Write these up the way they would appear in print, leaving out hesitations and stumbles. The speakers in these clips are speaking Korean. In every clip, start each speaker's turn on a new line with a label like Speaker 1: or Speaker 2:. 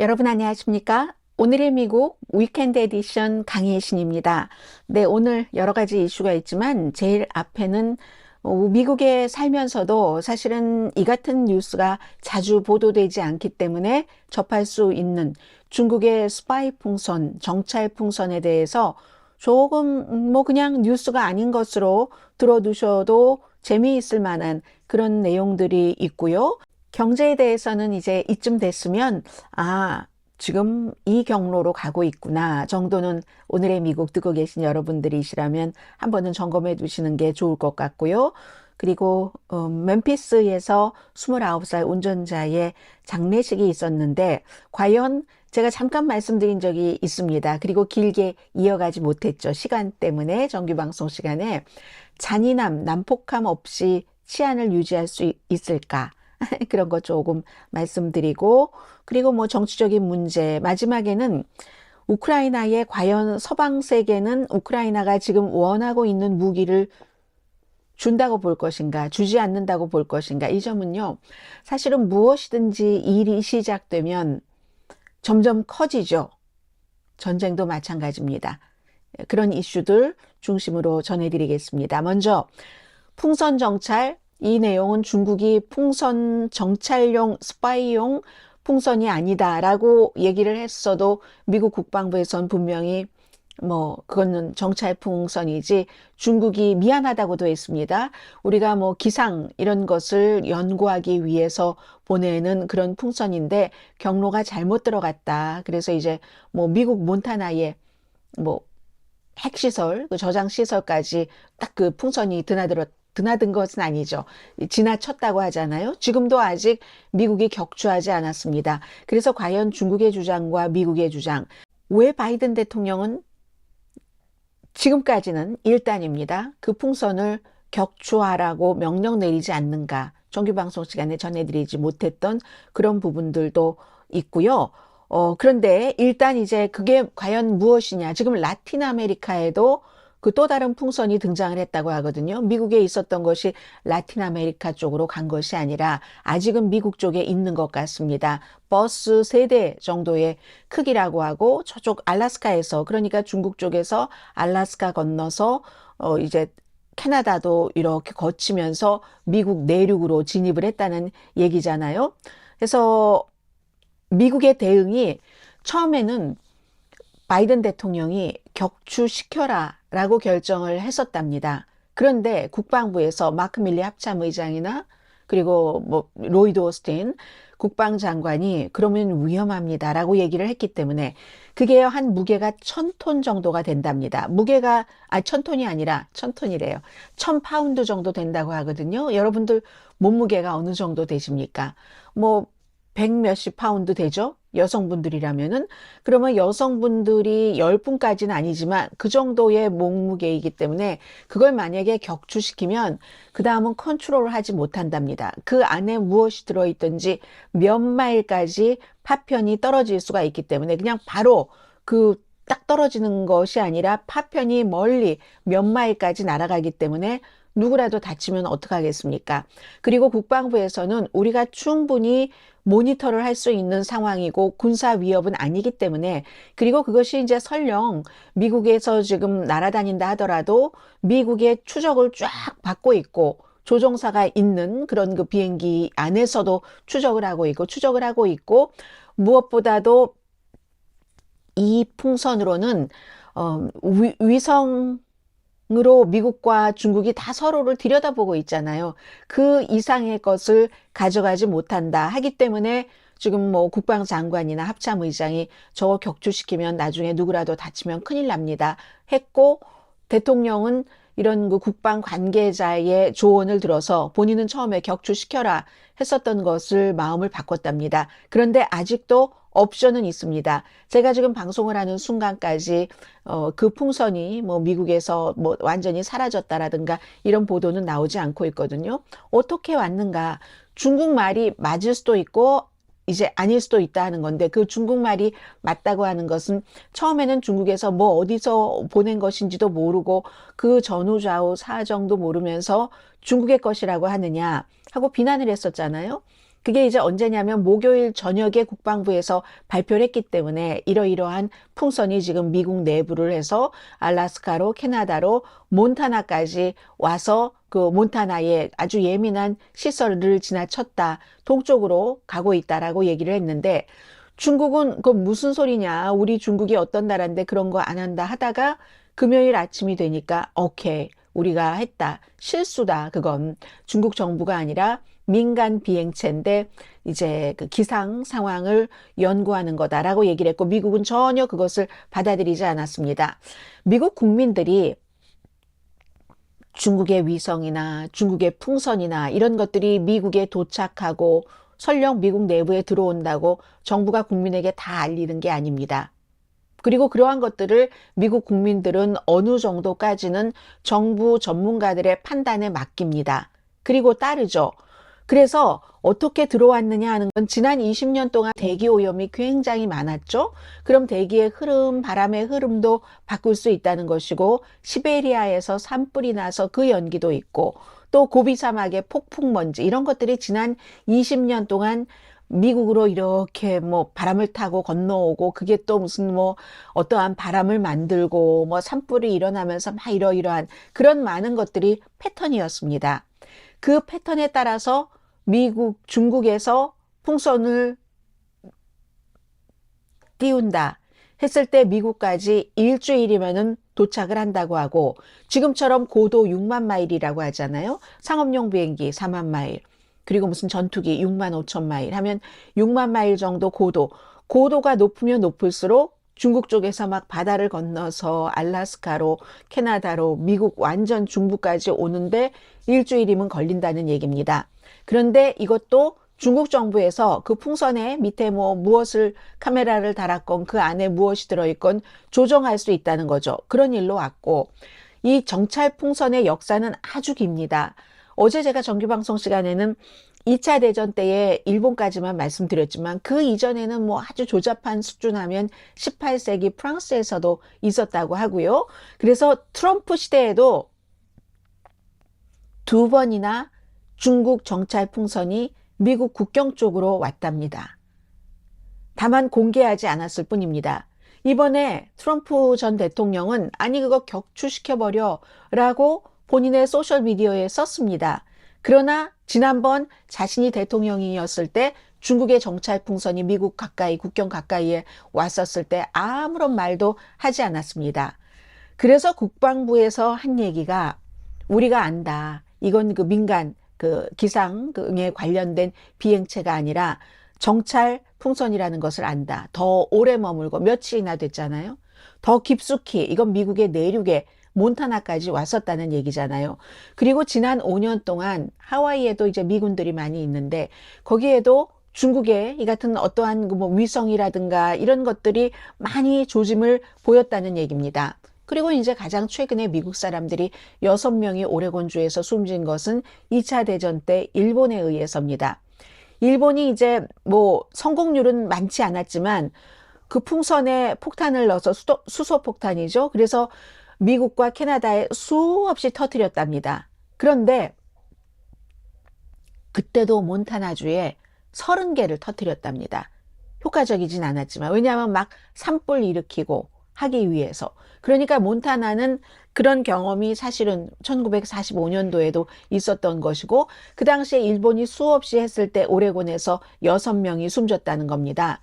Speaker 1: 여러분 안녕하십니까? 오늘의 미국 위켄드 에디션 강혜신입니다. 네, 오늘 여러 가지 이슈가 있지만 제일 앞에는 미국에 살면서도 사실은 이 같은 뉴스가 자주 보도되지 않기 때문에 접할 수 있는 중국의 스파이 풍선, 정찰 풍선에 대해서 조금 그냥 뉴스가 아닌 것으로 들어두셔도 재미있을 만한 그런 내용들이 있고요. 경제에 대해서는 이제 이쯤 됐으면, 지금 이 경로로 가고 있구나 정도는 오늘의 미국 듣고 계신 여러분들이시라면 한 번은 점검해 두시는 게 좋을 것 같고요. 그리고 멤피스에서 29살 운전자의 장례식이 있었는데 과연 제가 잠깐 말씀드린 적이 있습니다. 그리고 길게 이어가지 못했죠. 시간 때문에 정규 방송 시간에 잔인함, 난폭함 없이 치안을 유지할 수 있을까? 그런 거 조금 말씀드리고, 그리고 뭐 정치적인 문제, 마지막에는 우크라이나에 과연 서방 세계는 우크라이나가 지금 원하고 있는 무기를 준다고 볼 것인가, 주지 않는다고 볼 것인가. 이 점은요, 사실은 무엇이든지 일이 시작되면 점점 커지죠. 전쟁도 마찬가지입니다. 그런 이슈들 중심으로 전해드리겠습니다. 먼저 풍선 정찰, 이 내용은 중국이 풍선 정찰용 스파이용 풍선이 아니다라고 얘기를 했어도 미국 국방부에선 분명히 그거는 정찰 풍선이지 중국이 미안하다고도 했습니다. 우리가 기상 이런 것을 연구하기 위해서 보내는 그런 풍선인데 경로가 잘못 들어갔다. 그래서 이제 미국 몬타나에 핵시설, 그 저장시설까지 딱 그 풍선이 드나든 것은 아니죠. 지나쳤다고 하잖아요. 지금도 아직 미국이 격추하지 않았습니다. 그래서 과연 중국의 주장과 미국의 주장, 왜 바이든 대통령은 지금까지는 일단입니다. 그 풍선을 격추하라고 명령 내리지 않는가. 정규 방송 시간에 전해드리지 못했던 그런 부분들도 있고요. 그런데 일단 이제 그게 과연 무엇이냐. 지금 라틴 아메리카에도 그 또 다른 풍선이 등장을 했다고 하거든요. 미국에 있었던 것이 라틴 아메리카 쪽으로 간 것이 아니라 아직은 미국 쪽에 있는 것 같습니다. 버스 3대 정도의 크기라고 하고 저쪽 알래스카에서, 그러니까 중국 쪽에서 알래스카 건너서 이제 캐나다도 이렇게 거치면서 미국 내륙으로 진입을 했다는 얘기잖아요. 그래서 미국의 대응이 처음에는 바이든 대통령이 격추시켜라 라고 결정을 했었답니다. 그런데 국방부에서 마크 밀리 합참의장이나 그리고 로이드 오스틴 국방장관이 그러면 위험합니다 라고 얘기를 했기 때문에 그게 한 무게가 1000톤 정도가 된답니다. 무게가 1000톤이 아니라 1000톤이래요. 1000파운드 정도 된다고 하거든요. 여러분들 몸무게가 어느 정도 되십니까? 100 몇십 파운드 되죠? 여성분들이라면은. 그러면 여성분들이 10분까지는 아니지만 그 정도의 몸무게이기 때문에 그걸 만약에 격추시키면 그 다음은 컨트롤을 하지 못한답니다. 그 안에 무엇이 들어있든지 몇 마일까지 파편이 떨어질 수가 있기 때문에 그냥 바로 그 딱 떨어지는 것이 아니라 파편이 멀리 몇 마일까지 날아가기 때문에 누구라도 다치면 어떡하겠습니까? 그리고 국방부에서는 우리가 충분히 모니터를 할 수 있는 상황이고 군사 위협은 아니기 때문에, 그리고 그것이 이제 설령 미국에서 지금 날아다닌다 하더라도 미국의 추적을 쫙 받고 있고 조종사가 있는 그런 그 비행기 안에서도 추적을 하고 있고 무엇보다도 이 풍선으로는 위성 으로 미국과 중국이 다 서로를 들여다보고 있잖아요. 그 이상의 것을 가져가지 못한다 하기 때문에 지금 국방장관이나 합참의장이 저거 격추시키면 나중에 누구라도 다치면 큰일 납니다 했고, 대통령은 이런 그 국방 관계자의 조언을 들어서 본인은 처음에 격추시켜라 했었던 것을 마음을 바꿨답니다. 그런데 아직도 옵션은 있습니다. 제가 지금 방송을 하는 순간까지 그 풍선이 미국에서 완전히 사라졌다라든가 이런 보도는 나오지 않고 있거든요. 어떻게 왔는가? 중국말이 맞을 수도 있고 이제 아닐 수도 있다 하는 건데, 그 중국말이 맞다고 하는 것은 처음에는 중국에서 어디서 보낸 것인지도 모르고 그 전후좌우 사정도 모르면서 중국의 것이라고 하느냐 하고 비난을 했었잖아요. 그게 이제 언제냐면 목요일 저녁에 국방부에서 발표를 했기 때문에 이러이러한 풍선이 지금 미국 내부를 해서 알래스카로, 캐나다로, 몬타나까지 와서 그 몬타나의 아주 예민한 시설을 지나쳤다. 동쪽으로 가고 있다라고 얘기를 했는데 중국은 그 무슨 소리냐. 우리 중국이 어떤 나라인데 그런 거 안 한다 하다가 금요일 아침이 되니까 오케이. 우리가 했다. 실수다. 그건 중국 정부가 아니라 민간 비행체인데 이제 그 기상 상황을 연구하는 거다라고 얘기를 했고 미국은 전혀 그것을 받아들이지 않았습니다. 미국 국민들이 중국의 위성이나 중국의 풍선이나 이런 것들이 미국에 도착하고 설령 미국 내부에 들어온다고 정부가 국민에게 다 알리는 게 아닙니다. 그리고 그러한 것들을 미국 국민들은 어느 정도까지는 정부 전문가들의 판단에 맡깁니다. 그리고 따르죠. 그래서 어떻게 들어왔느냐 하는 건 지난 20년 동안 대기 오염이 굉장히 많았죠. 그럼 대기의 흐름, 바람의 흐름도 바꿀 수 있다는 것이고 시베리아에서 산불이 나서 그 연기도 있고 또 고비 사막의 폭풍먼지 이런 것들이 지난 20년 동안 미국으로 이렇게 뭐 바람을 타고 건너오고 그게 또 무슨 뭐 어떠한 바람을 만들고 뭐 산불이 일어나면서 막 이러이러한 그런 많은 것들이 패턴이었습니다. 그 패턴에 따라서 미국, 중국에서 풍선을 띄운다 했을 때 미국까지 일주일이면은 도착을 한다고 하고 지금처럼 고도 6만 마일이라고 하잖아요. 상업용 비행기 4만 마일. 그리고 무슨 전투기 6만 5천 마일 하면 6만 마일 정도 고도가 높으면 높을수록 중국 쪽에서 막 바다를 건너서 알래스카로 캐나다로 미국 완전 중부까지 오는데 일주일이면 걸린다는 얘기입니다. 그런데 이것도 중국 정부에서 그 풍선에 밑에 뭐 무엇을 카메라를 달았건 그 안에 무엇이 들어있건 조정할 수 있다는 거죠. 그런 일로 왔고 이 정찰 풍선의 역사는 아주 깁니다. 어제 제가 정규방송 시간에는 2차 대전 때에 일본까지만 말씀드렸지만 그 이전에는 뭐 아주 조잡한 수준 하면 18세기 프랑스에서도 있었다고 하고요. 그래서 트럼프 시대에도 2번이나 중국 정찰 풍선이 미국 국경 쪽으로 왔답니다. 다만 공개하지 않았을 뿐입니다. 이번에 트럼프 전 대통령은 아니 그거 격추시켜버려 라고 본인의 소셜미디어에 썼습니다. 그러나 지난번 자신이 대통령이었을 때 중국의 정찰 풍선이 미국 가까이 국경 가까이에 왔었을 때 아무런 말도 하지 않았습니다. 그래서 국방부에서 한 얘기가 우리가 안다. 이건 그 민간 그 기상에 관련된 비행체가 아니라 정찰 풍선이라는 것을 안다. 더 오래 머물고 며칠이나 됐잖아요. 더 깊숙이 이건 미국의 내륙에 몬타나까지 왔었다는 얘기잖아요. 그리고 지난 5년 동안 하와이에도 이제 미군들이 많이 있는데 거기에도 중국의 이 같은 어떠한 뭐 위성이라든가 이런 것들이 많이 조짐을 보였다는 얘기입니다. 그리고 이제 가장 최근에 미국 사람들이 6명이 오레곤주에서 숨진 것은 2차 대전 때 일본에 의해서입니다. 일본이 이제 뭐 성공률은 많지 않았지만 그 풍선에 폭탄을 넣어서 수소 폭탄이죠. 그래서 미국과 캐나다에 수없이 터뜨렸답니다. 그런데 그때도 몬타나주에 30개를 터뜨렸답니다. 효과적이진 않았지만 왜냐하면 막 산불 일으키고 하기 위해서. 그러니까 몬타나는 그런 경험이 사실은 1945년도에도 있었던 것이고 그 당시에 일본이 수없이 했을 때 오레곤에서 6명이 숨졌다는 겁니다.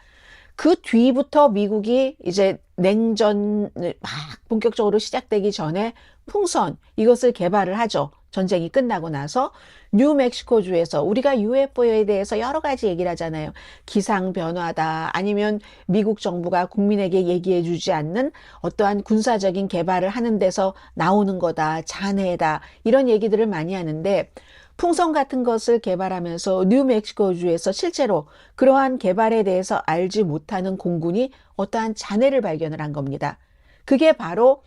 Speaker 1: 그 뒤부터 미국이 이제 냉전을 막 본격적으로 시작되기 전에 풍선 이것을 개발을 하죠. 전쟁이 끝나고 나서 뉴멕시코주에서 우리가 UFO에 대해서 여러 가지 얘기를 하잖아요. 기상 변화다 아니면 미국 정부가 국민에게 얘기해 주지 않는 어떠한 군사적인 개발을 하는 데서 나오는 거다. 잔해다. 이런 얘기들을 많이 하는데 풍선 같은 것을 개발하면서 뉴멕시코주에서 실제로 그러한 개발에 대해서 알지 못하는 공군이 어떠한 잔해를 발견을 한 겁니다. 그게 바로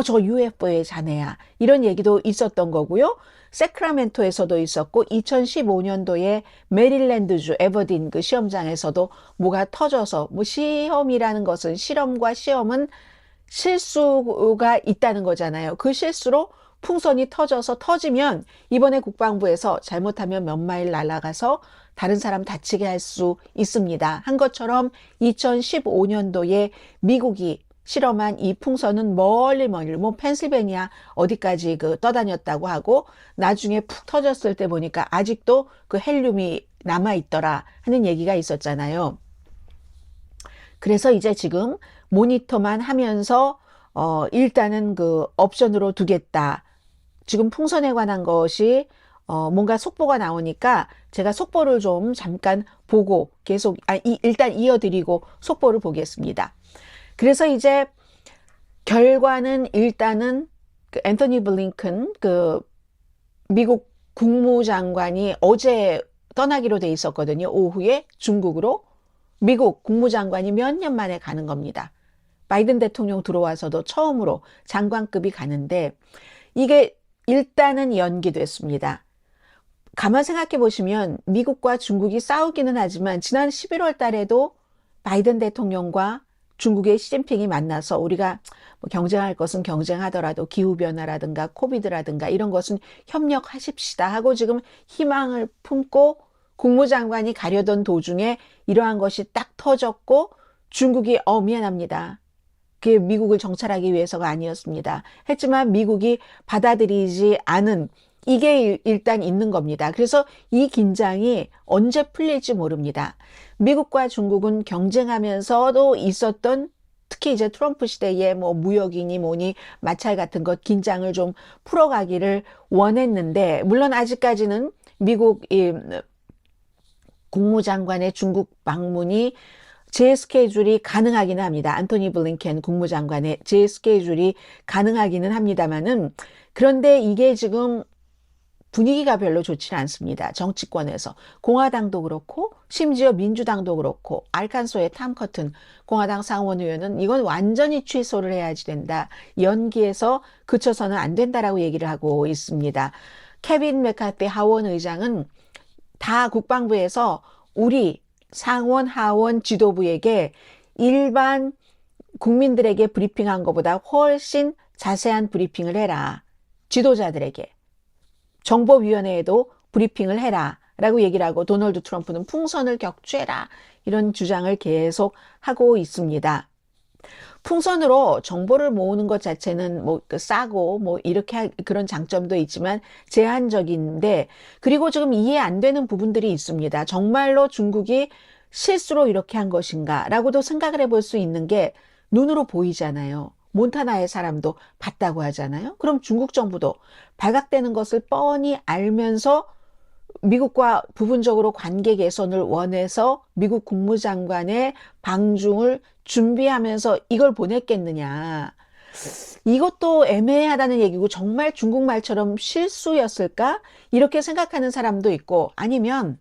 Speaker 1: 저 UFO의 잔해야 이런 얘기도 있었던 거고요. 세크라멘토에서도 있었고 2015년도에 메릴랜드주 에버딘 그 시험장에서도 뭐가 터져서 뭐 시험이라는 것은 실험과 시험은 실수가 있다는 거잖아요. 그 실수로 풍선이 터져서 터지면 이번에 국방부에서 잘못하면 몇 마일 날아가서 다른 사람 다치게 할 수 있습니다. 한 것처럼 2015년도에 미국이 실험한 이 풍선은 멀리 뭐 펜실베니아 어디까지 떠다녔다고 하고 나중에 푹 터졌을 때 보니까 아직도 그 헬륨이 남아있더라 하는 얘기가 있었잖아요. 그래서 이제 지금 모니터만 하면서 일단은 그 옵션으로 두겠다. 지금 풍선에 관한 것이 뭔가 속보가 나오니까 제가 속보를 좀 잠깐 보고 계속 일단 이어드리고 속보를 보겠습니다. 그래서 이제 결과는 일단은 그 앤토니 블링컨 그 미국 국무장관이 어제 떠나기로 돼 있었거든요. 오후에 중국으로. 미국 국무장관이 몇 년 만에 가는 겁니다. 바이든 대통령 들어와서도 처음으로 장관급이 가는데 이게 일단은 연기됐습니다. 가만 생각해 보시면 미국과 중국이 싸우기는 하지만 지난 11월 달에도 바이든 대통령과 중국의 시진핑이 만나서 우리가 뭐 경쟁할 것은 경쟁하더라도 기후변화라든가 코비드라든가 이런 것은 협력하십시다 하고 지금 희망을 품고 국무장관이 가려던 도중에 이러한 것이 딱 터졌고 중국이 미안합니다. 그게 미국을 정찰하기 위해서가 아니었습니다. 했지만 미국이 받아들이지 않은 이게 일단 있는 겁니다. 그래서 이 긴장이 언제 풀릴지 모릅니다. 미국과 중국은 경쟁하면서도 있었던 특히 이제 트럼프 시대에 뭐 무역이니 뭐니 마찰 같은 것 긴장을 좀 풀어가기를 원했는데 물론 아직까지는 미국 국무장관의 중국 방문이 제 스케줄이 가능하기는 합니다. 안토니 블링컨 국무장관의 제 스케줄이 가능하기는 합니다만은 그런데 이게 지금 분위기가 별로 좋지는 않습니다. 정치권에서. 공화당도 그렇고 심지어 민주당도 그렇고 알칸소의 탐 커튼 공화당 상원의원은 이건 완전히 취소를 해야지 된다. 연기해서 그쳐서는 안 된다라고 얘기를 하고 있습니다. 케빈 메카티 하원 의장은 다 국방부에서 우리 상원 하원 지도부에게 일반 국민들에게 브리핑한 것보다 훨씬 자세한 브리핑을 해라. 지도자들에게. 정보위원회에도 브리핑을 해라 라고 얘기를 하고 도널드 트럼프는 풍선을 격추해라 이런 주장을 계속 하고 있습니다. 풍선으로 정보를 모으는 것 자체는 뭐 싸고 뭐 이렇게 그런 장점도 있지만 제한적인데 그리고 지금 이해 안 되는 부분들이 있습니다. 정말로 중국이 실수로 이렇게 한 것인가 라고도 생각을 해볼 수 있는 게 눈으로 보이잖아요. 몬타나의 사람도 봤다고 하잖아요. 그럼 중국 정부도 발각되는 것을 뻔히 알면서 미국과 부분적으로 관계 개선을 원해서 미국 국무장관의 방중을 준비하면서 이걸 보냈겠느냐. 이것도 애매하다는 얘기고 정말 중국말처럼 실수였을까? 이렇게 생각하는 사람도 있고 아니면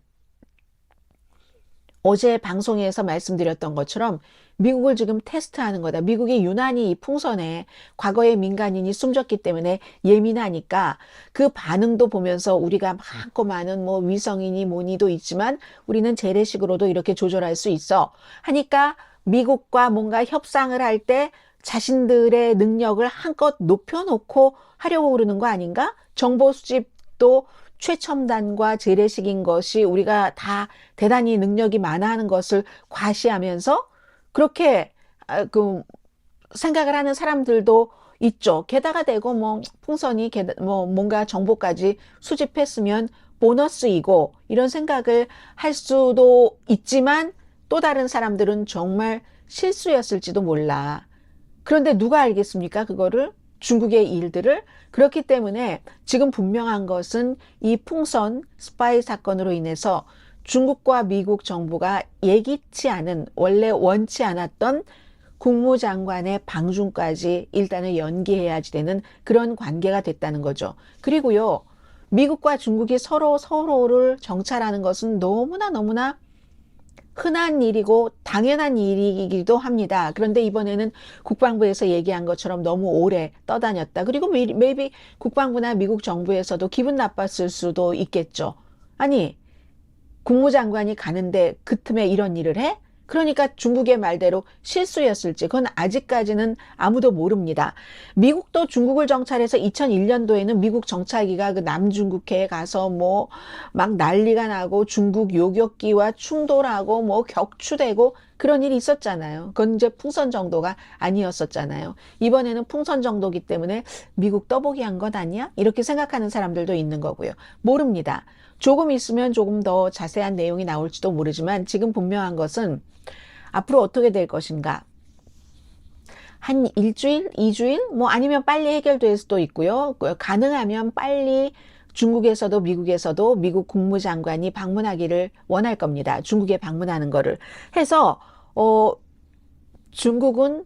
Speaker 1: 어제 방송에서 말씀드렸던 것처럼 미국을 지금 테스트하는 거다. 미국이 유난히 이 풍선에 과거에 민간인이 숨졌기 때문에 예민하니까 그 반응도 보면서 우리가 많고 많은 뭐 위성이니 뭐니도 있지만 우리는 재래식으로도 이렇게 조절할 수 있어. 하니까 미국과 뭔가 협상을 할 때 자신들의 능력을 한껏 높여놓고 하려고 그러는 거 아닌가? 정보 수집도 최첨단과 재래식인 것이 우리가 다 대단히 능력이 많아 하는 것을 과시하면서 그렇게 생각을 하는 사람들도 있죠. 게다가 대고 뭐 풍선이 뭐 뭔가 정보까지 수집했으면 보너스이고 이런 생각을 할 수도 있지만 또 다른 사람들은 정말 실수였을지도 몰라. 그런데 누가 알겠습니까? 그거를 중국의 일들을 그렇기 때문에 지금 분명한 것은 이 풍선 스파이 사건으로 인해서 중국과 미국 정부가 예기치 않은 원래 원치 않았던 국무장관의 방중까지 일단은 연기해야지 되는 그런 관계가 됐다는 거죠. 그리고요. 미국과 중국이 서로를 정찰하는 것은 너무나 흔한 일이고 당연한 일이기도 합니다. 그런데 이번에는 국방부에서 얘기한 것처럼 너무 오래 떠다녔다. 그리고 maybe 국방부나 미국 정부에서도 기분 나빴을 수도 있겠죠. 아니 국무장관이 가는데 그 틈에 이런 일을 해? 그러니까 중국의 말대로 실수였을지 그건 아직까지는 아무도 모릅니다. 미국도 중국을 정찰해서 2001년도에는 미국 정찰기가 그 남중국해에 가서 뭐 막 난리가 나고 중국 요격기와 충돌하고 뭐 격추되고 그런 일이 있었잖아요. 그건 이제 풍선 정도가 아니었었잖아요. 이번에는 풍선 정도기 때문에 미국 떠보기 한 것 아니야? 이렇게 생각하는 사람들도 있는 거고요. 모릅니다. 조금 있으면 조금 더 자세한 내용이 나올지도 모르지만 지금 분명한 것은 앞으로 어떻게 될 것인가. 한 일주일, 이주일, 뭐 아니면 빨리 해결될 수도 있고요. 가능하면 빨리 중국에서도 미국에서도 미국 국무장관이 방문하기를 원할 겁니다. 중국에 방문하는 거를 해서 중국은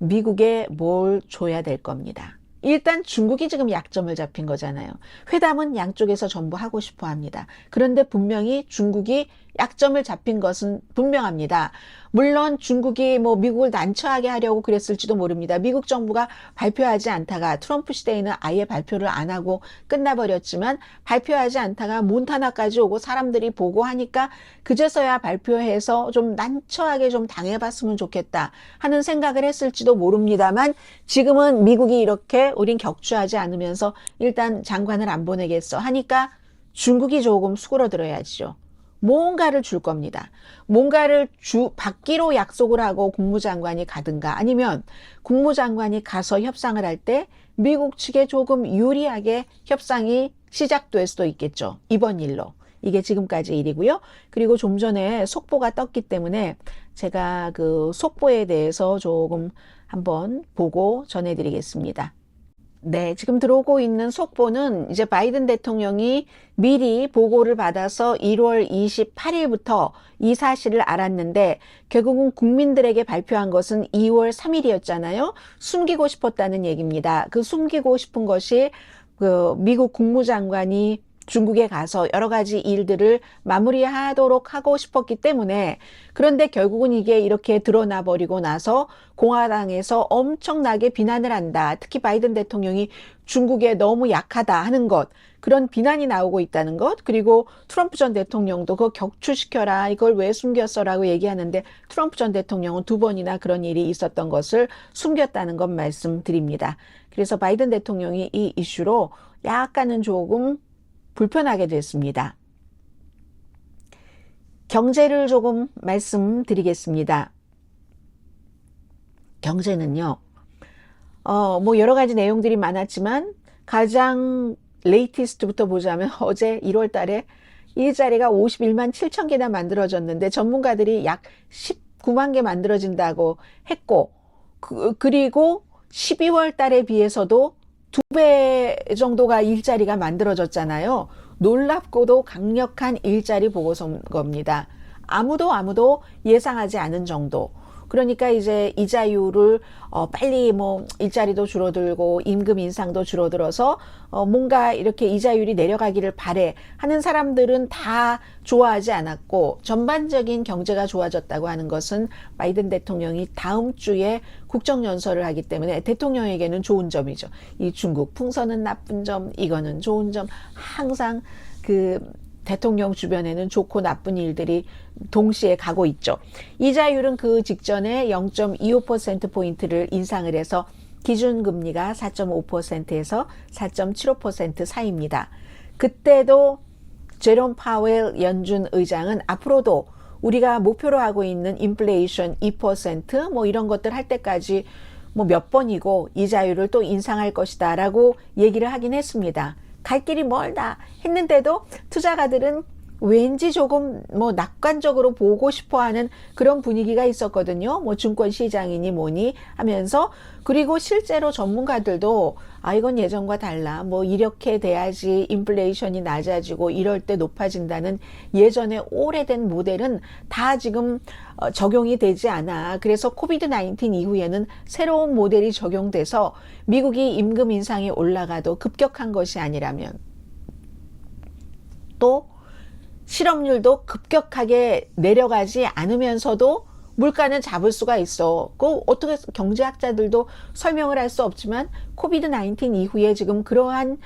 Speaker 1: 미국에 뭘 줘야 될 겁니다. 일단 중국이 지금 약점을 잡힌 거잖아요. 회담은 양쪽에서 전부 하고 싶어 합니다. 그런데 분명히 중국이 약점을 잡힌 것은 분명합니다. 물론 중국이 뭐 미국을 난처하게 하려고 그랬을지도 모릅니다. 미국 정부가 발표하지 않다가 트럼프 시대에는 아예 발표를 안 하고 끝나버렸지만 발표하지 않다가 몬타나까지 오고 사람들이 보고 하니까 그제서야 발표해서 좀 난처하게 좀 당해봤으면 좋겠다 하는 생각을 했을지도 모릅니다만 지금은 미국이 이렇게 우린 격추하지 않으면서 일단 장관을 안 보내겠어 하니까 중국이 조금 수그러들어야죠. 뭔가를 줄 겁니다. 뭔가를 받기로 약속을 하고 국무장관이 가든가 아니면 국무장관이 가서 협상을 할 때 미국 측에 조금 유리하게 협상이 시작될 수도 있겠죠. 이번 일로. 이게 지금까지 일이고요. 그리고 좀 전에 속보가 떴기 때문에 제가 그 속보에 대해서 조금 한번 보고 전해드리겠습니다. 네, 지금 들어오고 있는 속보는 이제 바이든 대통령이 미리 보고를 받아서 1월 28일부터 이 사실을 알았는데 결국은 국민들에게 발표한 것은 2월 3일이었잖아요. 숨기고 싶었다는 얘기입니다. 그 숨기고 싶은 것이 그 미국 국무장관이 중국에 가서 여러 가지 일들을 마무리하도록 하고 싶었기 때문에 그런데 결국은 이게 이렇게 드러나 버리고 나서 공화당에서 엄청나게 비난을 한다. 특히 바이든 대통령이 중국에 너무 약하다 하는 것 그런 비난이 나오고 있다는 것 그리고 트럼프 전 대통령도 그거 격추시켜라 이걸 왜 숨겼어라고 얘기하는데 트럼프 전 대통령은 2번이나 그런 일이 있었던 것을 숨겼다는 것 말씀드립니다. 그래서 바이든 대통령이 이 이슈로 약간은 조금 불편하게 됐습니다. 경제를 조금 말씀드리겠습니다. 경제는요, 뭐 여러 가지 내용들이 많았지만 가장 레이티스트부터 보자면 어제 1월 달에 일자리가 51만 7천 개나 만들어졌는데 전문가들이 약 19만 개 만들어진다고 했고, 그리고 12월 달에 비해서도 2배 정도가 일자리가 만들어졌잖아요. 놀랍고도 강력한 일자리 보고서인 겁니다. 아무도 예상하지 않은 정도. 그러니까 이제 이자율을 빨리 뭐 일자리도 줄어들고 임금 인상도 줄어들어서 뭔가 이렇게 이자율이 내려가기를 바래 하는 사람들은 다 좋아하지 않았고 전반적인 경제가 좋아졌다고 하는 것은 바이든 대통령이 다음 주에 국정연설을 하기 때문에 대통령에게는 좋은 점이죠. 이 중국 풍선은 나쁜 점, 이거는 좋은 점, 항상 그 대통령 주변에는 좋고 나쁜 일들이 동시에 가고 있죠. 이자율은 그 직전에 0.25%포인트를 인상을 해서 기준금리가 4.5%에서 4.75% 사이입니다. 그때도 제롬 파웰 연준 의장은 앞으로도 우리가 목표로 하고 있는 인플레이션 2% 이런 것들 할 때까지 몇 번이고 이자율을 또 인상할 것이다 라고 얘기를 하긴 했습니다. 갈 길이 멀다 했는데도 투자가들은 왠지 조금 낙관적으로 보고 싶어하는 그런 분위기가 있었거든요. 증권 시장이니 뭐니 하면서 그리고 실제로 전문가들도 이건 예전과 달라. 이렇게 돼야지 인플레이션이 낮아지고 이럴 때 높아진다는 예전에 오래된 모델은 다 지금 적용이 되지 않아. 그래서 코비드-19 이후에는 새로운 모델이 적용돼서 미국이 임금 인상이 올라가도 급격한 것이 아니라면 또 실업률도 급격하게 내려가지 않으면서도 물가는 잡을 수가 있어. 어떻게 경제학자들도 설명을 할 수 없지만 코비드-19 이후에 지금 그러한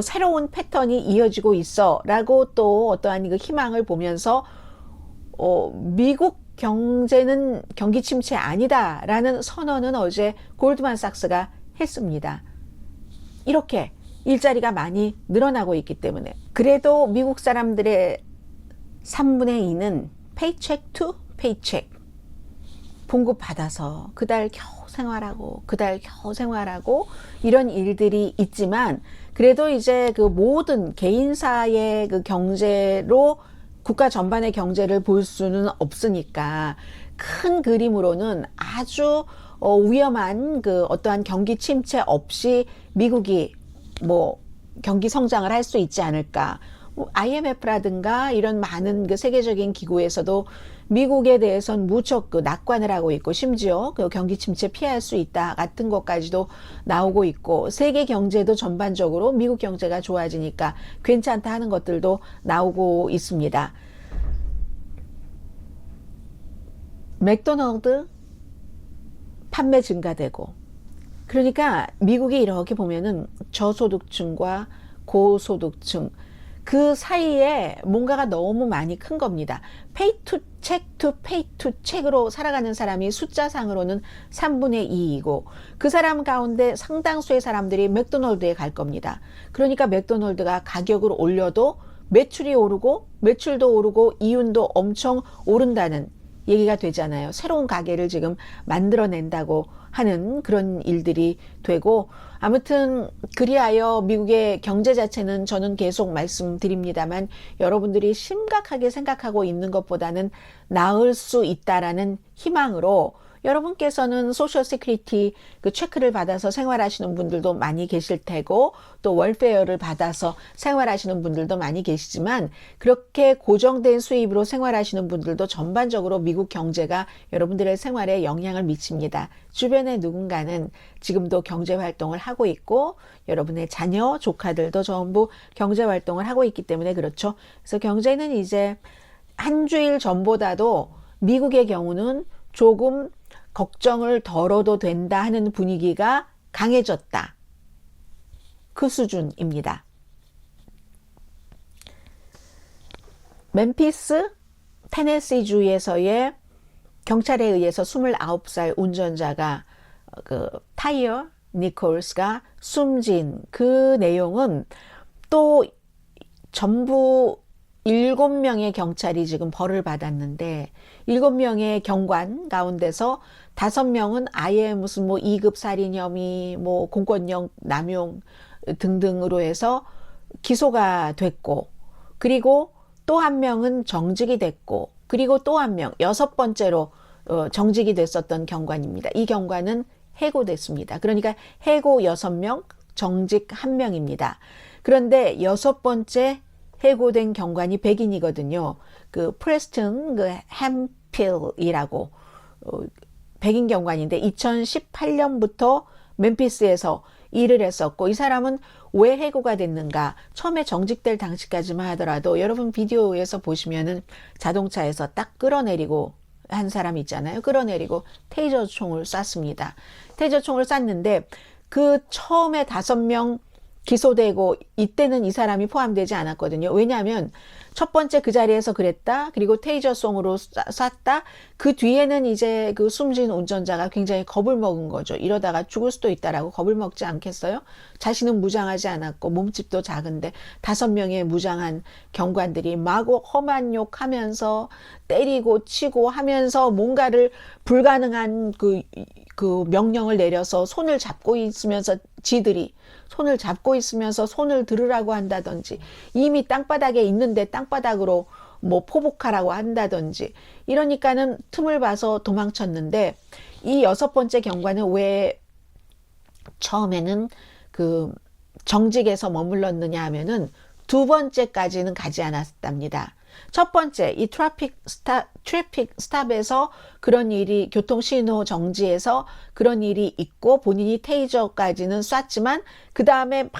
Speaker 1: 새로운 패턴이 이어지고 있어 라고 또 어떠한 그 희망을 보면서 미국 경제는 경기 침체 아니다라는 선언은 어제 골드만삭스가 했습니다. 이렇게 일자리가 많이 늘어나고 있기 때문에. 그래도 미국 사람들의 3분의 2는 페이첵 투 페이첵 봉급받아서 그달 겨우 생활하고 이런 일들이 있지만, 그래도 이제 그 모든 개인사의 그 경제로 국가 전반의 경제를 볼 수는 없으니까 큰 그림으로는 아주 위험한 그 어떠한 경기 침체 없이 미국이 뭐 경기 성장을 할 수 있지 않을까. IMF라든가 이런 많은 그 세계적인 기구에서도 미국에 대해서는 무척 그 낙관을 하고 있고, 심지어 그 경기 침체 피할 수 있다 같은 것까지도 나오고 있고, 세계 경제도 전반적으로 미국 경제가 좋아지니까 괜찮다 하는 것들도 나오고 있습니다. 맥도날드 판매 증가되고, 그러니까 미국이 이렇게 보면은 저소득층과 고소득층 그 사이에 뭔가가 너무 많이 큰 겁니다. 페이 투 책 투 페이 투 책으로 살아가는 사람이 숫자상으로는 3분의 2이고, 그 사람 가운데 상당수의 사람들이 맥도날드에 갈 겁니다. 그러니까 맥도날드가 가격을 올려도 매출이 오르고, 매출도 오르고 이윤도 엄청 오른다는 얘기가 되잖아요. 새로운 가게를 지금 만들어낸다고 하는 그런 일들이 되고, 아무튼 그리하여 미국의 경제 자체는 저는 계속 말씀드립니다만 여러분들이 심각하게 생각하고 있는 것보다는 나을 수 있다라는 희망으로, 여러분께서는 소셜 시큐리티 그 체크를 받아서 생활하시는 분들도 많이 계실 테고, 또 월페어를 받아서 생활하시는 분들도 많이 계시지만, 그렇게 고정된 수입으로 생활하시는 분들도 전반적으로 미국 경제가 여러분들의 생활에 영향을 미칩니다. 주변에 누군가는 지금도 경제 활동을 하고 있고, 여러분의 자녀, 조카들도 전부 경제 활동을 하고 있기 때문에 그렇죠. 그래서 경제는 이제 한 주일 전보다도 미국의 경우는 조금 걱정을 덜어도 된다 하는 분위기가 강해졌다. 그 수준입니다. 멤피스, 테네시주에서의 경찰에 의해서 29살 운전자가 그 타이어 니콜스가 숨진 그 내용은 또 전부 7명의 경찰이 지금 벌을 받았는데, 7명의 경관 가운데서 5명은 아예 무슨 뭐 2급 살인 혐의, 뭐 공권력 남용 등등으로 해서 기소가 됐고, 그리고 또 한 명은 정직이 됐고, 그리고 또 한 명, 6번째로 정직이 됐었던 경관입니다. 이 경관은 해고됐습니다. 그러니까 해고 6명, 정직 1명입니다. 그런데 6번째 해고된 경관이 백인이거든요. 그 프레스턴 그 햄필이라고 백인 경관인데 2018년부터 멤피스에서 일을 했었고, 이 사람은 왜 해고가 됐는가? 처음에 정직될 당시까지만 하더라도 여러분 비디오에서 보시면은 자동차에서 딱 끌어내리고 한 사람 있잖아요. 끌어내리고 테이저 총을 쐈습니다. 테이저 총을 쐈는데 그 처음에 5명 기소되고 이때는 이 사람이 포함되지 않았거든요. 왜냐하면 첫 번째 그 자리에서 그랬다. 그리고 테이저송으로 쐈다. 그 뒤에는 이제 그 숨진 운전자가 굉장히 겁을 먹은 거죠. 이러다가 죽을 수도 있다라고 겁을 먹지 않겠어요? 자신은 무장하지 않았고 몸집도 작은데 5명의 무장한 경관들이 마구 험한 욕하면서 때리고 치고 하면서 뭔가를 불가능한 그 명령을 내려서 손을 잡고 있으면서 지들이 손을 잡고 있으면서 손을 들으라고 한다든지, 이미 땅바닥에 있는데 땅바닥으로 뭐 포복하라고 한다든지, 이러니까는 틈을 봐서 도망쳤는데, 이 6번째 경관은 왜 처음에는 그 정직에서 머물렀느냐 하면은 2번째까지는 가지 않았답니다. 첫 번째, 이 트래픽 스탑에서 그런 일이, 교통신호 정지에서 그런 일이 있고 본인이 테이저까지는 쐈지만 그 다음에 막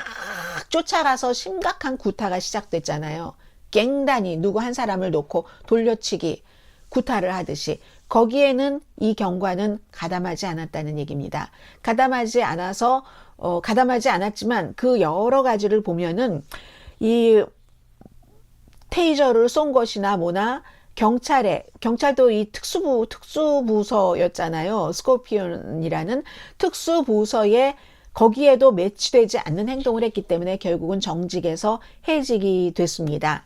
Speaker 1: 쫓아가서 심각한 구타가 시작됐잖아요. 갱단이 누구 한 사람을 놓고 돌려치기, 구타를 하듯이. 거기에는 이 경관은 가담하지 않았다는 얘기입니다. 가담하지 않았지만 그 여러 가지를 보면은 이 테이저를 쏜 것이나 뭐나 경찰도 이 특수부서였잖아요. 스콜피온이라는 특수부서에 거기에도 매치되지 않는 행동을 했기 때문에 결국은 정직에서 해직이 됐습니다.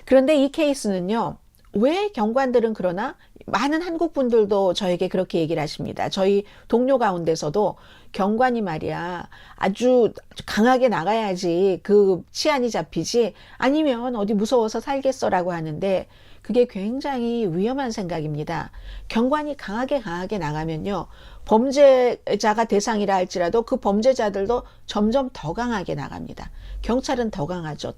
Speaker 1: 그런데 이 케이스는요, 왜 경관들은 그러나 많은 한국 분들도 저에게 그렇게 얘기를 하십니다. 저희 동료 가운데서도 경관이 말이야 아주 강하게 나가야지 그 치안이 잡히지 아니면 어디 무서워서 살겠어라고 하는데 그게 굉장히 위험한 생각입니다. 경관이 강하게 나가면요, 범죄자가 대상이라 할지라도 그 범죄자들도 점점 더 강하게 나갑니다. 경찰은 더 강하죠.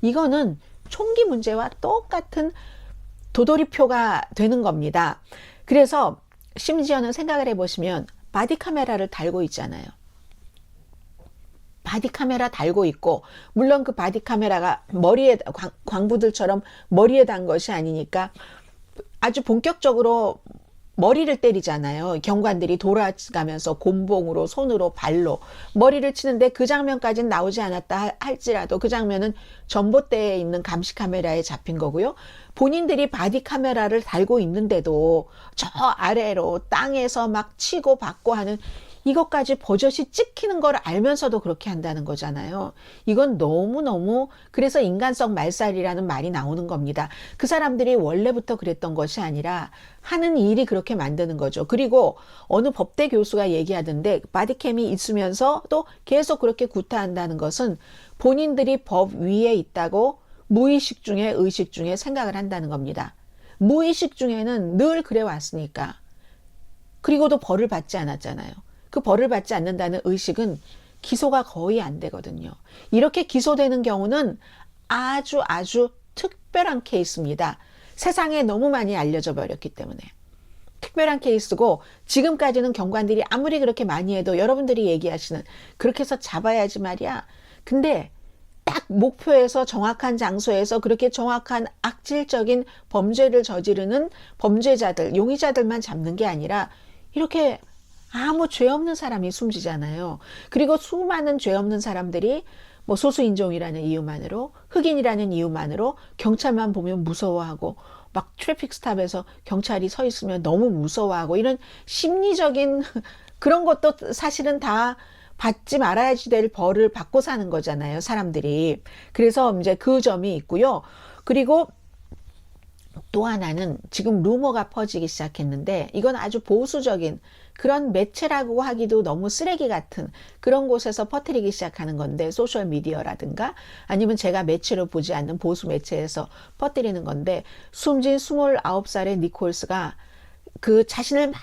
Speaker 1: 이거는 총기 문제와 똑같은 도돌이표가 되는 겁니다. 그래서 심지어는 생각을 해보시면 바디 카메라를 달고 있잖아요. 바디 카메라 달고 있고, 물론 그 바디 카메라가 머리에 광부들처럼 머리에 단 것이 아니니까 아주 본격적으로 머리를 때리잖아요. 경관들이 돌아가면서 곤봉으로, 손으로, 발로 머리를 치는데 그 장면까지는 나오지 않았다 할지라도 그 장면은 전봇대에 있는 감시 카메라에 잡힌 거고요. 본인들이 바디 카메라를 달고 있는데도 저 아래로 땅에서 막 치고 받고 하는 이것까지 버젓이 찍히는 걸 알면서도 그렇게 한다는 거잖아요. 이건 너무너무, 그래서 인간성 말살이라는 말이 나오는 겁니다. 그 사람들이 원래부터 그랬던 것이 아니라 하는 일이 그렇게 만드는 거죠. 그리고 어느 법대 교수가 얘기하던데 바디캠이 있으면서도 계속 그렇게 구타한다는 것은 본인들이 법 위에 있다고 무의식 중에 의식 중에 생각을 한다는 겁니다. 무의식 중에는 늘 그래 왔으니까. 그리고도 벌을 받지 않았잖아요. 그 벌을 받지 않는다는 의식은 기소가 거의 안 되거든요. 이렇게 기소되는 경우는 아주 특별한 케이스입니다. 세상에 너무 많이 알려져 버렸기 때문에. 특별한 케이스고, 지금까지는 경관들이 아무리 그렇게 많이 해도 여러분들이 얘기하시는 그렇게 해서 잡아야지 말이야. 근데 딱 목표에서 정확한 장소에서 그렇게 정확한 악질적인 범죄를 저지르는 범죄자들, 용의자들만 잡는 게 아니라 이렇게 아무 죄 없는 사람이 숨지잖아요. 그리고 수많은 죄 없는 사람들이 뭐 소수인종이라는 이유만으로, 흑인이라는 이유만으로 경찰만 보면 무서워하고, 막 트래픽 스탑에서 경찰이 서 있으면 너무 무서워하고, 이런 심리적인 그런 것도 사실은 다 받지 말아야지 될 벌을 받고 사는 거잖아요, 사람들이. 그래서 이제 그 점이 있고요. 그리고 또 하나는 지금 루머가 퍼지기 시작했는데, 이건 아주 보수적인 그런 매체라고 하기도 너무 쓰레기 같은 그런 곳에서 퍼뜨리기 시작하는 건데, 소셜미디어라든가 아니면 제가 매체로 보지 않는 보수 매체에서 퍼뜨리는 건데, 숨진 29살의 니콜스가 그 자신을 막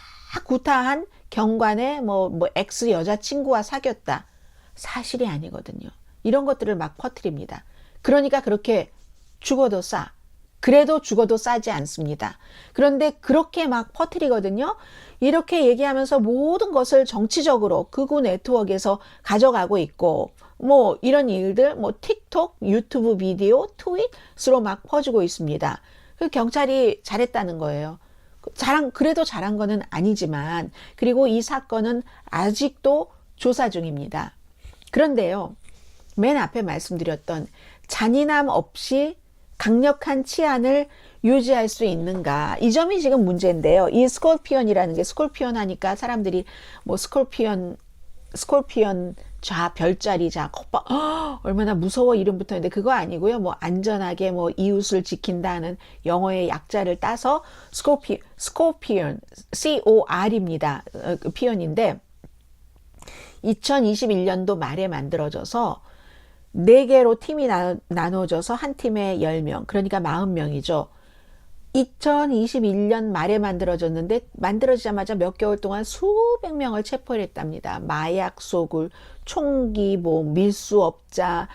Speaker 1: 구타한 경관의 뭐 엑스 여자친구와 사귀었다. 사실이 아니거든요. 이런 것들을 막 퍼뜨립니다. 그러니까 그렇게 죽어도 싸. 그래도 죽어도 싸지 않습니다. 그런데 그렇게 막 퍼뜨리거든요. 이렇게 얘기하면서 모든 것을 정치적으로 극우 네트워크에서 가져가고 있고, 뭐 이런 일들, 뭐 틱톡, 유튜브 비디오, 트윗으로 막 퍼지고 있습니다. 그 경찰이 잘했다는 거예요. 그래도 잘한 거는 아니지만, 그리고 이 사건은 아직도 조사 중입니다. 그런데요, 맨 앞에 말씀드렸던 잔인함 없이 강력한 치안을 유지할 수 있는가, 이 점이 지금 문제인데요. 이 스콜피언이라는 게, 스콜피언 하니까 사람들이 뭐 스콜피언 별자리 자 얼마나 무서워 이름부터 있는데, 그거 아니고요. 뭐 안전하게 뭐 이웃을 지킨다는 영어의 약자를 따서 스콜피언 COR입니다. 그 피언인데 2021년도 말에 만들어져서 4개로 팀이 나눠져서 한 팀에 10명, 그러니까 40명이죠. 2021년 말에 만들어졌는데, 만들어지자마자 몇 개월 동안 수백 명을 체포를 했답니다. 마약 소굴, 총기, 뭐 밀수업자,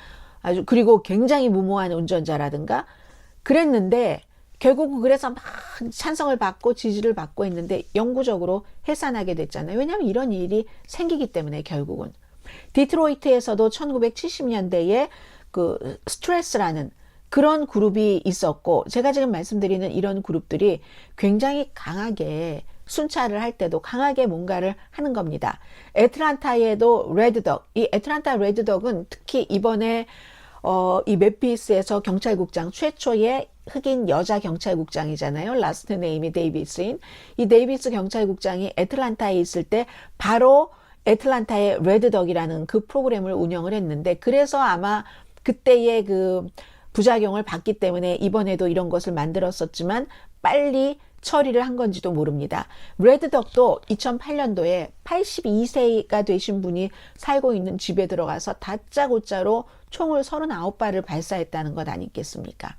Speaker 1: 아주, 그리고 굉장히 무모한 운전자라든가 그랬는데, 결국은 그래서 막 찬성을 받고 지지를 받고 했는데 영구적으로 해산하게 됐잖아요. 왜냐하면 이런 일이 생기기 때문에. 결국은 디트로이트에서도 1970년대에 그 스트레스라는 그런 그룹이 있었고, 제가 지금 말씀드리는 이런 그룹들이 굉장히 강하게 순찰을 할 때도 강하게 뭔가를 하는 겁니다. 애틀란타에도 레드덕, 이 애틀란타 레드덕은 특히 이번에 이 멤피스에서 경찰국장 최초의 흑인 여자 경찰국장이잖아요. 라스트 네임이 데이비스인. 이 데이비스 경찰국장이 애틀란타에 있을 때 바로 애틀란타의 레드덕이라는 그 프로그램을 운영을 했는데, 그래서 아마 그때의 그 부작용을 봤기 때문에 이번에도 이런 것을 만들었었지만 빨리 처리를 한 건지도 모릅니다. 레드덕도 2008년도에 82세가 되신 분이 살고 있는 집에 들어가서 다짜고짜로 총을 39발을 발사했다는 것 아니겠습니까?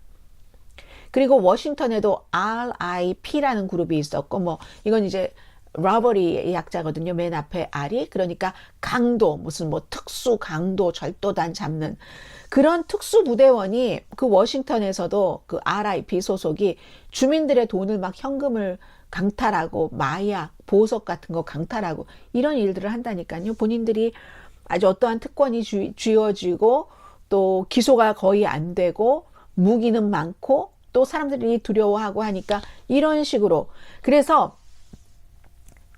Speaker 1: 그리고 워싱턴에도 RIP라는 그룹이 있었고, 뭐 이건 이제 러버리의 약자거든요. 맨 앞에 R이. 그러니까 강도, 무슨 뭐 특수 강도 절도단 잡는 그런 특수부대원이 그 워싱턴에서도 그 RIP 소속이 주민들의 돈을 막 현금을 강탈하고 마약, 보석 같은 거 강탈하고 이런 일들을 한다니까요. 본인들이 아주 어떠한 특권이 쥐어지고 또 기소가 거의 안 되고 무기는 많고 또 사람들이 두려워하고 하니까 이런 식으로. 그래서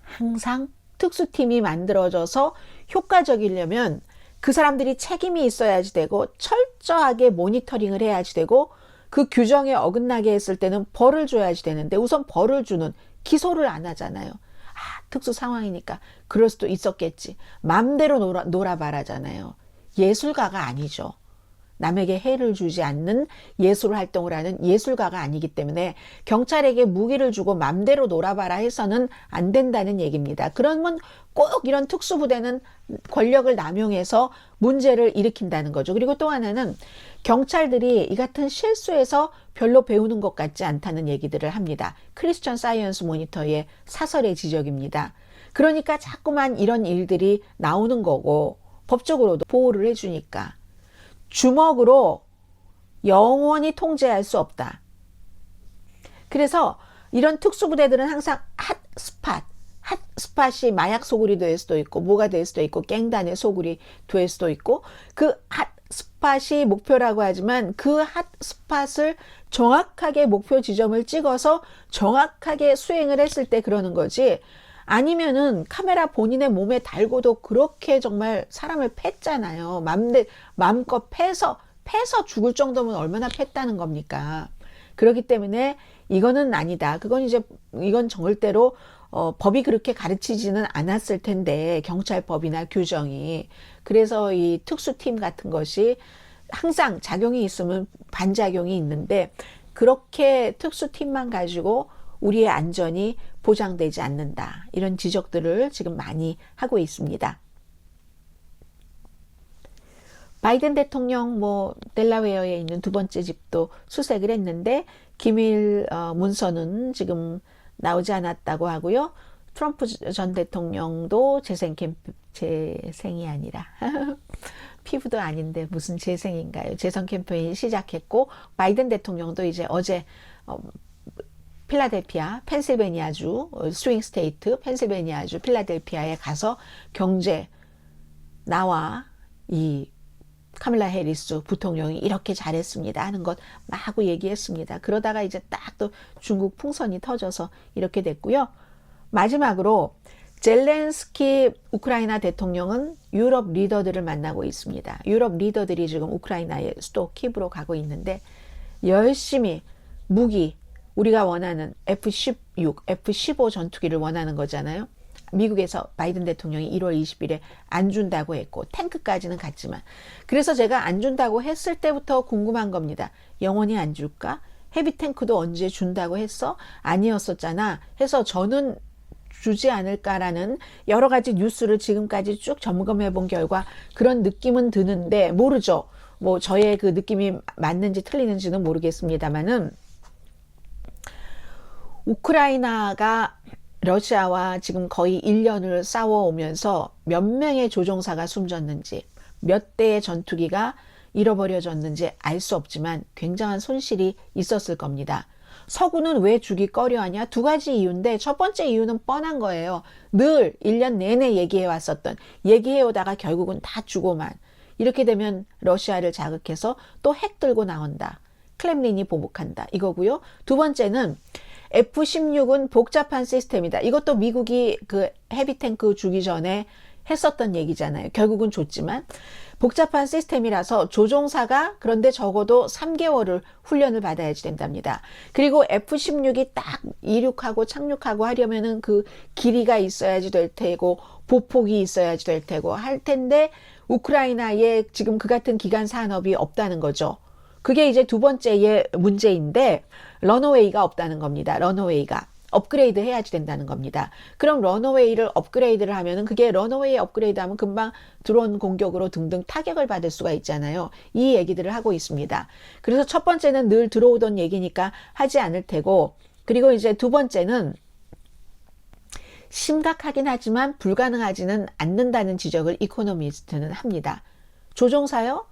Speaker 1: 항상 특수팀이 만들어져서 효과적이려면 그 사람들이 책임이 있어야지 되고 철저하게 모니터링을 해야지 되고 그 규정에 어긋나게 했을 때는 벌을 줘야지 되는데 우선 벌을 주는 기소를 안 하잖아요. 특수 상황이니까 그럴 수도 있었겠지. 맘대로 놀아봐라잖아요. 예술가가 아니죠. 남에게 해를 주지 않는 예술 활동을 하는 예술가가 아니기 때문에 경찰에게 무기를 주고 맘대로 놀아봐라 해서는 안 된다는 얘기입니다. 그러면 꼭 이런 특수부대는 권력을 남용해서 문제를 일으킨다는 거죠. 그리고 또 하나는 경찰들이 이 같은 실수에서 별로 배우는 것 같지 않다는 얘기들을 합니다. 크리스천 사이언스 모니터의 사설의 지적입니다. 그러니까 자꾸만 이런 일들이 나오는 거고 법적으로도 보호를 해주니까 주먹으로 영원히 통제할 수 없다. 그래서 이런 특수부대들은 항상 핫스팟이 마약 소굴이 될 수도 있고 뭐가 될 수도 있고 갱단의 소굴이 될 수도 있고 그 핫스팟이 목표라고 하지만 그 핫스팟을 정확하게 목표 지점을 찍어서 정확하게 수행을 했을 때 그러는 거지. 아니면은 카메라 본인의 몸에 달고도 그렇게 정말 사람을 팼잖아요. 마음껏 패서 죽을 정도면 얼마나 팼다는 겁니까? 그렇기 때문에 이거는 아니다. 이건 절대로 법이 그렇게 가르치지는 않았을 텐데 경찰법이나 규정이. 그래서 이 특수팀 같은 것이 항상 작용이 있으면 반작용이 있는데 그렇게 특수팀만 가지고 우리의 안전이 보장되지 않는다. 이런 지적들을 지금 많이 하고 있습니다. 바이든 대통령 델라웨어에 있는 두 번째 집도 수색을 했는데 기밀 문서는 지금 나오지 않았다고 하고요. 트럼프 전 대통령도 재생이 아니라 피부도 아닌데 무슨 재생인가요? 재선 캠페인 시작했고 바이든 대통령도 이제 어제 필라델피아, 펜실베니아주, 스윙 스테이트, 펜실베니아주, 필라델피아에 가서 나와 이 카밀라 해리스 부통령이 이렇게 잘했습니다 하는 것 막 하고 얘기했습니다. 그러다가 이제 딱 또 중국 풍선이 터져서 이렇게 됐고요. 마지막으로 젤렌스키 우크라이나 대통령은 유럽 리더들을 만나고 있습니다. 유럽 리더들이 지금 우크라이나의 수도 키브로 가고 있는데 열심히 무기, 우리가 원하는 F-16, F-15 전투기를 원하는 거잖아요. 미국에서 바이든 대통령이 1월 20일에 안 준다고 했고 탱크까지는 갔지만 그래서 제가 안 준다고 했을 때부터 궁금한 겁니다. 영원히 안 줄까? 헤비 탱크도 언제 준다고 했어? 아니었었잖아. 해서 저는 주지 않을까라는 여러 가지 뉴스를 지금까지 쭉 점검해 본 결과 그런 느낌은 드는데 모르죠. 저의 그 느낌이 맞는지 틀리는지는 모르겠습니다만은 우크라이나가 러시아와 지금 거의 1년을 싸워오면서 몇 명의 조종사가 숨졌는지 몇 대의 전투기가 잃어버려졌는지 알 수 없지만 굉장한 손실이 있었을 겁니다. 서구는 왜 주기 꺼려하냐? 두 가지 이유인데 첫 번째 이유는 뻔한 거예요. 늘 1년 내내 얘기해오다가 결국은 다 주고만. 이렇게 되면 러시아를 자극해서 또 핵 들고 나온다. 클렘린이 보복한다. 이거고요. 두 번째는 F-16은 복잡한 시스템이다. 이것도 미국이 그 헤비탱크 주기 전에 했었던 얘기잖아요. 결국은 줬지만 복잡한 시스템이라서 조종사가 그런데 적어도 3개월을 훈련을 받아야지 된답니다. 그리고 F-16이 딱 이륙하고 착륙하고 하려면은 그 길이가 있어야지 될 테고 보폭이 있어야지 될 테고 할 텐데 우크라이나에 지금 그 같은 기간 산업이 없다는 거죠. 그게 이제 두 번째의 문제인데 러너웨이가 없다는 겁니다. 러너웨이가. 업그레이드 해야지 된다는 겁니다. 그럼 러너웨이를 업그레이드를 하면은 그게 러너웨이 업그레이드 하면 금방 드론 공격으로 등등 타격을 받을 수가 있잖아요. 이 얘기들을 하고 있습니다. 그래서 첫 번째는 늘 들어오던 얘기니까 하지 않을 테고, 그리고 이제 두 번째는 심각하긴 하지만 불가능하지는 않는다는 지적을 이코노미스트는 합니다. 조종사요?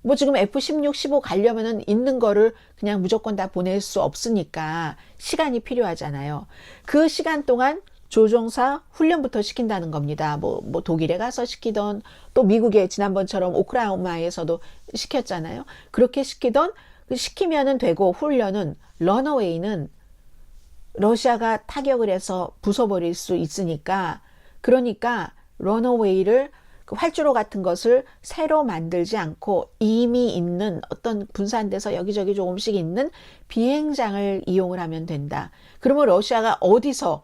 Speaker 1: 뭐 지금 F-16, 15 가려면은 있는 거를 그냥 무조건 다 보낼 수 없으니까 시간이 필요하잖아요. 그 시간 동안 조종사 훈련부터 시킨다는 겁니다. 뭐 독일에 가서 시키던 또 미국에 지난번처럼 오클라호마에서도 시켰잖아요. 그렇게 시키면은 되고 훈련은 러너웨이는 러시아가 타격을 해서 부숴버릴 수 있으니까 그러니까 러너웨이를 그 활주로 같은 것을 새로 만들지 않고 이미 있는 어떤 분산돼서 여기저기 조금씩 있는 비행장을 이용을 하면 된다. 그러면 러시아가 어디서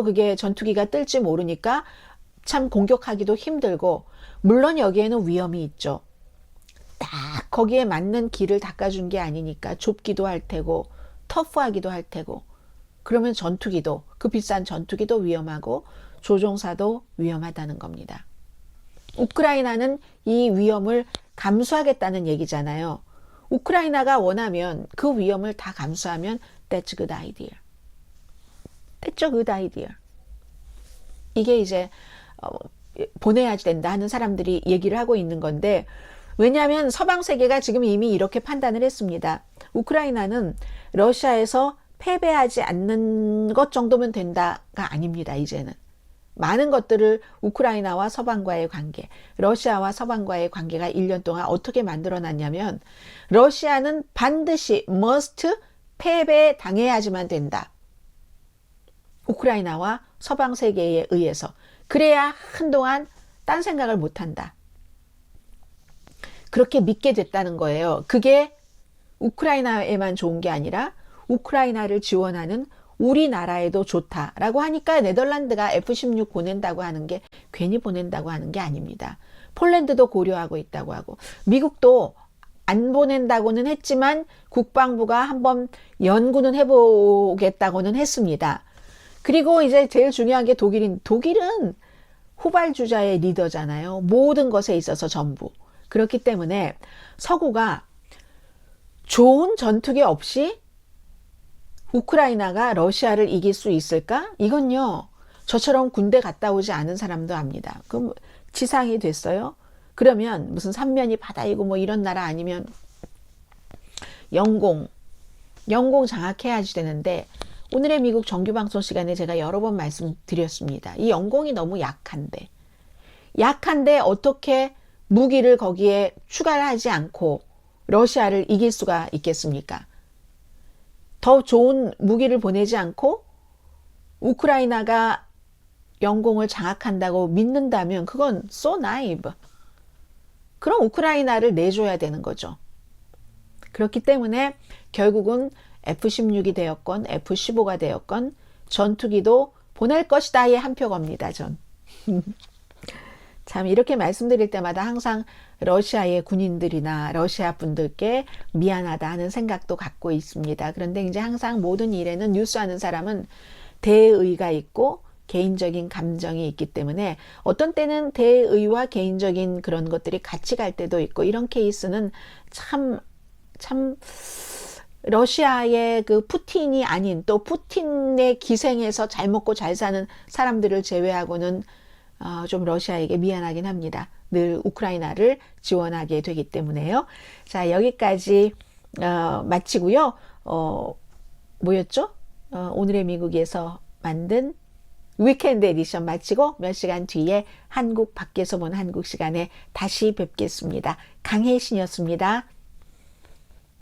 Speaker 1: 그게 전투기가 뜰지 모르니까 참 공격하기도 힘들고 물론 여기에는 위험이 있죠. 딱 거기에 맞는 길을 닦아준 게 아니니까 좁기도 할 테고 터프하기도 할 테고 그러면 전투기도 그 비싼 전투기도 위험하고 조종사도 위험하다는 겁니다. 우크라이나는 이 위험을 감수하겠다는 얘기잖아요. 우크라이나가 원하면 그 위험을 다 감수하면 That's a good idea. That's a good idea. 이게 이제 보내야지 된다 하는 사람들이 얘기를 하고 있는 건데 왜냐하면 서방 세계가 지금 이미 이렇게 판단을 했습니다. 우크라이나는 러시아에서 패배하지 않는 것 정도면 된다가 아닙니다. 이제는. 많은 것들을 우크라이나와 서방과의 관계, 러시아와 서방과의 관계가 1년 동안 어떻게 만들어놨냐면 러시아는 반드시 must 패배당해야지만 된다. 우크라이나와 서방 세계에 의해서. 그래야 한동안 딴 생각을 못한다. 그렇게 믿게 됐다는 거예요. 그게 우크라이나에만 좋은 게 아니라 우크라이나를 지원하는 우리나라에도 좋다라고 하니까 네덜란드가 F-16 보낸다고 하는 게 괜히 보낸다고 하는 게 아닙니다. 폴란드도 고려하고 있다고 하고 미국도 안 보낸다고는 했지만 국방부가 한번 연구는 해보겠다고는 했습니다. 그리고 이제 제일 중요한 게 독일은 후발주자의 리더잖아요. 모든 것에 있어서 전부. 그렇기 때문에 서구가 좋은 전투기 없이 우크라이나가 러시아를 이길 수 있을까? 이건요. 저처럼 군대 갔다 오지 않은 사람도 압니다. 그럼 지상이 됐어요? 그러면 무슨 삼면이 바다이고 뭐 이런 나라 아니면 영공 장악해야지 되는데 오늘의 미국 정규방송 시간에 제가 여러 번 말씀드렸습니다. 이 영공이 너무 약한데 어떻게 무기를 거기에 추가를 하지 않고 러시아를 이길 수가 있겠습니까? 더 좋은 무기를 보내지 않고 우크라이나가 영공을 장악한다고 믿는다면 그건 so naive. 그럼 우크라이나를 내줘야 되는 거죠. 그렇기 때문에 결국은 F-16이 되었건 F-15가 되었건 전투기도 보낼 것이다의 한 표 겁니다. 전. 참 이렇게 말씀드릴 때마다 항상 러시아의 군인들이나 러시아 분들께 미안하다 하는 생각도 갖고 있습니다. 그런데 이제 항상 모든 일에는 뉴스하는 사람은 대의가 있고 개인적인 감정이 있기 때문에 어떤 때는 대의와 개인적인 그런 것들이 같이 갈 때도 있고 이런 케이스는 참 러시아의 그 푸틴이 아닌 또 푸틴의 기생에서 잘 먹고 잘 사는 사람들을 제외하고는 좀 러시아에게 미안하긴 합니다. 늘 우크라이나를 지원하게 되기 때문에요. 자, 여기까지 마치고요. 뭐였죠? 오늘의 미국에서 만든 위켄드 에디션 마치고 몇 시간 뒤에 한국 밖에서 본 한국 시간에 다시 뵙겠습니다. 강혜신이었습니다.